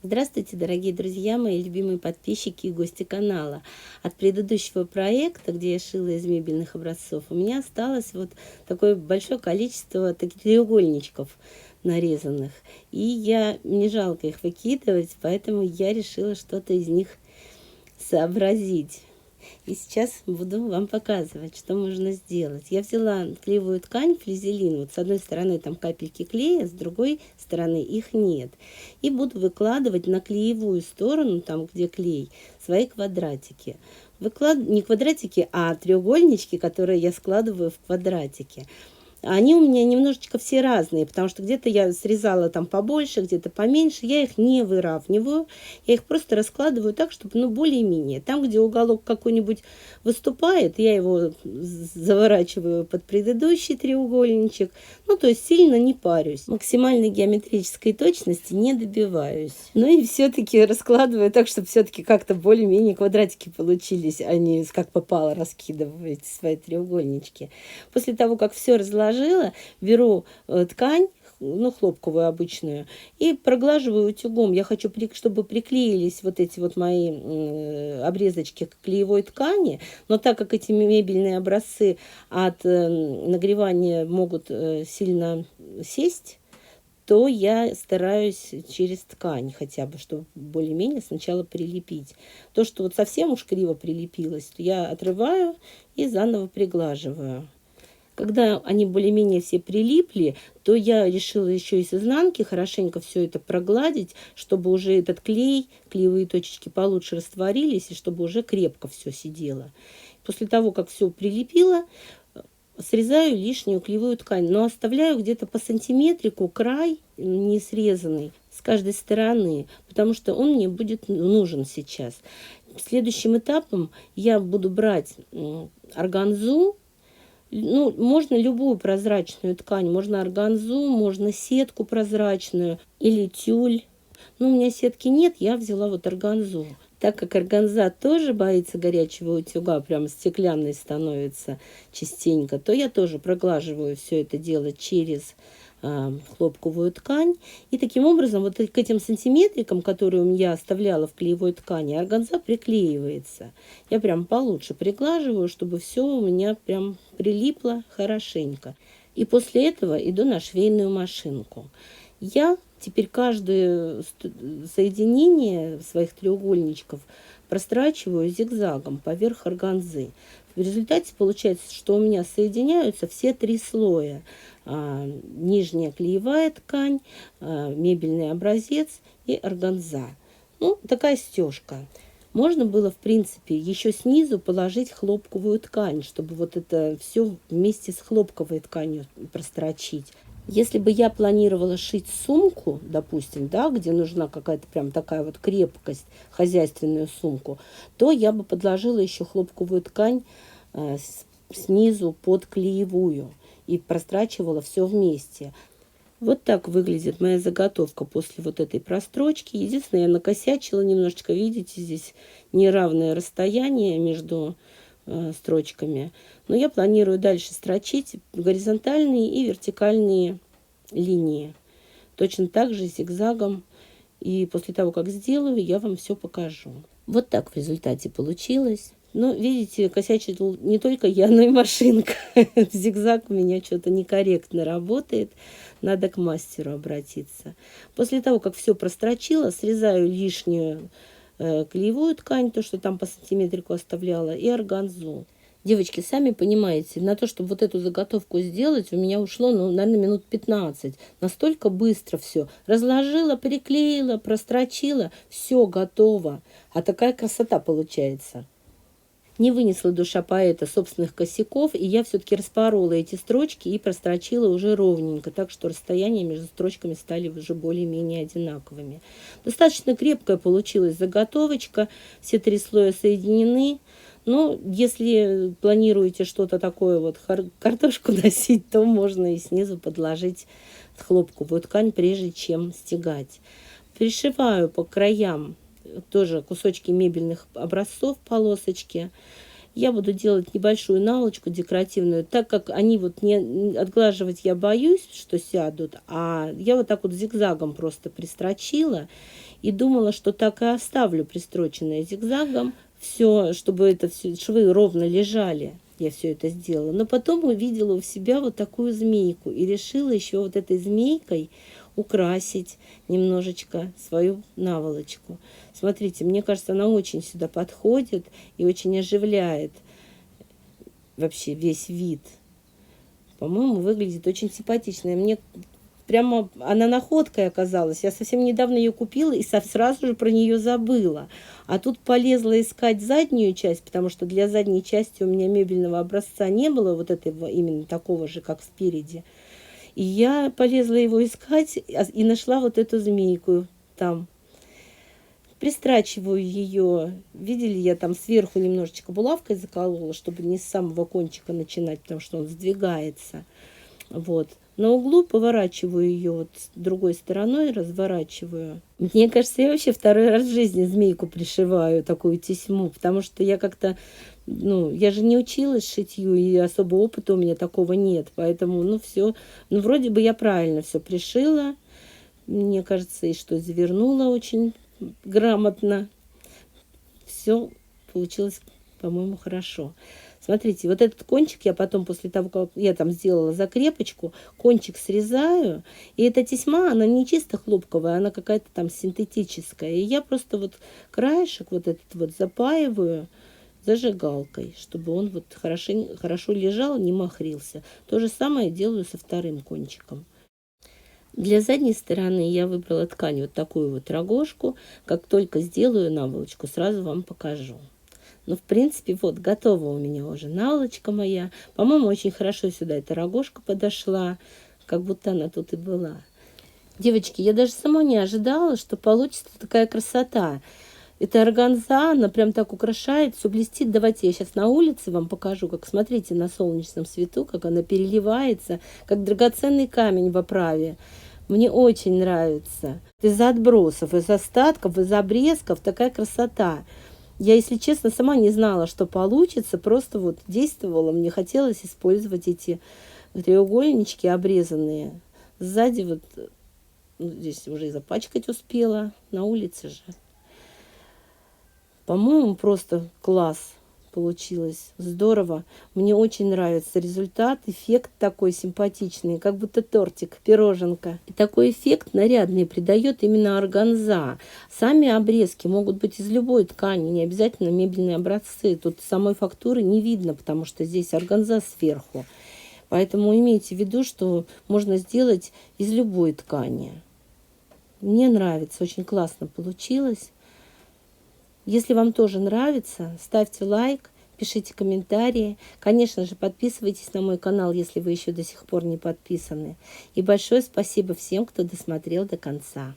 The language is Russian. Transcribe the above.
Здравствуйте, дорогие друзья, мои любимые подписчики и гости канала. От предыдущего проекта, где я шила из мебельных образцов, у меня осталось вот такое большое количество таких треугольничков нарезанных. И мне жалко их выкидывать, поэтому я решила что-то из них сообразить. И сейчас буду вам показывать, что можно сделать. Я взяла клеевую ткань, флизелин. Вот с одной стороны там капельки клея, с другой стороны их нет. И буду выкладывать на клеевую сторону, там где клей, свои квадратики. Не квадратики, а треугольнички, которые я складываю в квадратики. Они у меня немножечко все разные, потому что где-то я срезала там побольше, где-то поменьше. Я их не выравниваю, я их просто раскладываю так, чтобы, более-менее. Там, где уголок какой-нибудь выступает, я его заворачиваю под предыдущий треугольничек. То есть сильно не парюсь. Максимальной геометрической точности не добиваюсь. И все-таки раскладываю так, чтобы все-таки как-то более-менее квадратики получились, а не как попало раскидываете свои треугольнички. После того, как все разложила, беру ткань, хлопковую обычную, и проглаживаю утюгом. Я хочу, чтобы приклеились вот эти вот мои обрезочки к клеевой ткани, но так как эти мебельные образцы от нагревания могут сильно сесть, то я стараюсь через ткань хотя бы, чтобы более-менее сначала прилепить. То, что вот совсем уж криво прилепилось, то я отрываю и заново приглаживаю. Когда они более-менее все прилипли, то я решила еще и с изнанки хорошенько все это прогладить, чтобы уже этот клеевые точечки получше растворились, и чтобы уже крепко все сидело. После того, как все прилепило, срезаю лишнюю клеевую ткань, но оставляю где-то по сантиметрику край не срезанный с каждой стороны, потому что он мне будет нужен сейчас. Следующим этапом я буду брать органзу. Можно любую прозрачную ткань, можно органзу, можно сетку прозрачную или тюль. У меня сетки нет, я взяла вот органзу. Так как органза тоже боится горячего утюга, прям стеклянной становится частенько, то я тоже проглаживаю все это дело через хлопковую ткань. И таким образом вот к этим сантиметрикам, которые я оставляла в клеевой ткани, органза приклеивается. Я прям получше приглаживаю, чтобы все у меня прям прилипло хорошенько. И после этого иду на швейную машинку. Я теперь каждое соединение своих треугольничков прострачиваю зигзагом поверх органзы. В результате получается, что у меня соединяются все три слоя. Нижняя клеевая ткань, мебельный образец и органза. Такая стежка. Можно было, в принципе, еще снизу положить хлопковую ткань, чтобы вот это все вместе с хлопковой тканью прострочить. Если бы я планировала шить сумку, допустим, где нужна какая-то прям такая вот крепкость, хозяйственную сумку, то я бы подложила еще хлопковую ткань снизу под клеевую и прострачивала все вместе. Вот так выглядит моя заготовка после вот этой прострочки. Единственное, я накосячила немножечко, видите, здесь неравное расстояние между строчками. Но я планирую дальше строчить горизонтальные и вертикальные линии. Точно так же зигзагом. И после того, как сделаю, я вам все покажу. Вот так в результате получилось. Видите, косячил не только я, но и машинка. Зигзаг у меня что-то некорректно работает. Надо к мастеру обратиться. После того, как все прострочила, срезаю лишнюю клеевую ткань, то, что там по сантиметрику оставляла, и органзу. Девочки, сами понимаете, на то, чтобы вот эту заготовку сделать, у меня ушло, наверное, минут 15. Настолько быстро все. Разложила, приклеила, прострочила, все готово. А такая красота получается. Не вынесла душа поэта собственных косяков, и я все-таки распорола эти строчки и прострочила уже ровненько, так что расстояния между строчками стали уже более-менее одинаковыми. Достаточно крепкая получилась заготовочка, все три слоя соединены. Если планируете что-то такое, картошку носить, то можно и снизу подложить хлопковую ткань, прежде чем стягать. Пришиваю по краям тоже кусочки мебельных образцов, полосочки. Я буду делать небольшую наволочку декоративную, так как они не отглаживать я боюсь, что сядут, а я вот так вот зигзагом просто пристрочила. и думала, что так и оставлю пристроченное зигзагом. Все, чтобы это все швы ровно лежали. Я все это сделала. Но потом увидела у себя вот такую змейку и решила еще вот этой змейкой украсить немножечко свою наволочку. Смотрите, мне кажется, она очень сюда подходит и очень оживляет вообще весь вид. По-моему, выглядит очень симпатично. И мне прямо она находкой оказалась. Я совсем недавно ее купила и сразу же про нее забыла. А тут полезла искать заднюю часть, потому что для задней части у меня мебельного образца не было, вот этого именно такого же, как спереди. И я полезла его искать и нашла вот эту змейку там. Пристрачиваю ее. Видели, я там сверху немножечко булавкой заколола, чтобы не с самого кончика начинать, потому что он сдвигается. Вот. На углу поворачиваю ее вот с другой стороной, разворачиваю. Мне кажется, я вообще второй раз в жизни змейку пришиваю, такую тесьму, потому что я как-то, я же не училась шитью, и особо опыта у меня такого нет, поэтому, все, вроде бы я правильно все пришила, мне кажется, и что завернула очень грамотно. Все получилось, по-моему, хорошо. Смотрите, вот этот кончик я потом, после того, как я там сделала закрепочку, кончик срезаю. И эта тесьма, она не чисто хлопковая, она какая-то там синтетическая. И я просто вот краешек вот этот вот запаиваю зажигалкой, чтобы он вот хорошо лежал, не махрился. То же самое делаю со вторым кончиком. Для задней стороны я выбрала ткань вот такую вот рогожку. Как только сделаю наволочку, сразу вам покажу. В принципе, вот готова у меня уже наволочка моя. По-моему, очень хорошо сюда эта рогожка подошла, как будто она тут и была. Девочки, я даже сама не ожидала, что получится такая красота. Эта органза, она прям так украшает, все блестит. Давайте я сейчас на улице вам покажу, как, смотрите, на солнечном свету, как она переливается, как драгоценный камень в оправе. Мне очень нравится. Из отбросов, из остатков, из обрезков такая красота. Я, если честно, сама не знала, что получится, просто вот действовала. Мне хотелось использовать эти треугольнички обрезанные. Сзади вот, здесь уже и запачкать успела, на улице же. По-моему, просто класс получилось. Здорово. Мне очень нравится результат. Эффект такой симпатичный, как будто тортик, пироженка. И такой эффект нарядный придает именно органза. Сами обрезки могут быть из любой ткани, не обязательно мебельные образцы. Тут самой фактуры не видно, потому что здесь органза сверху. Поэтому имейте в виду, что можно сделать из любой ткани. Мне нравится, очень классно получилось. Если вам тоже нравится, ставьте лайк, пишите комментарии. Конечно же, подписывайтесь на мой канал, если вы еще до сих пор не подписаны. И большое спасибо всем, кто досмотрел до конца.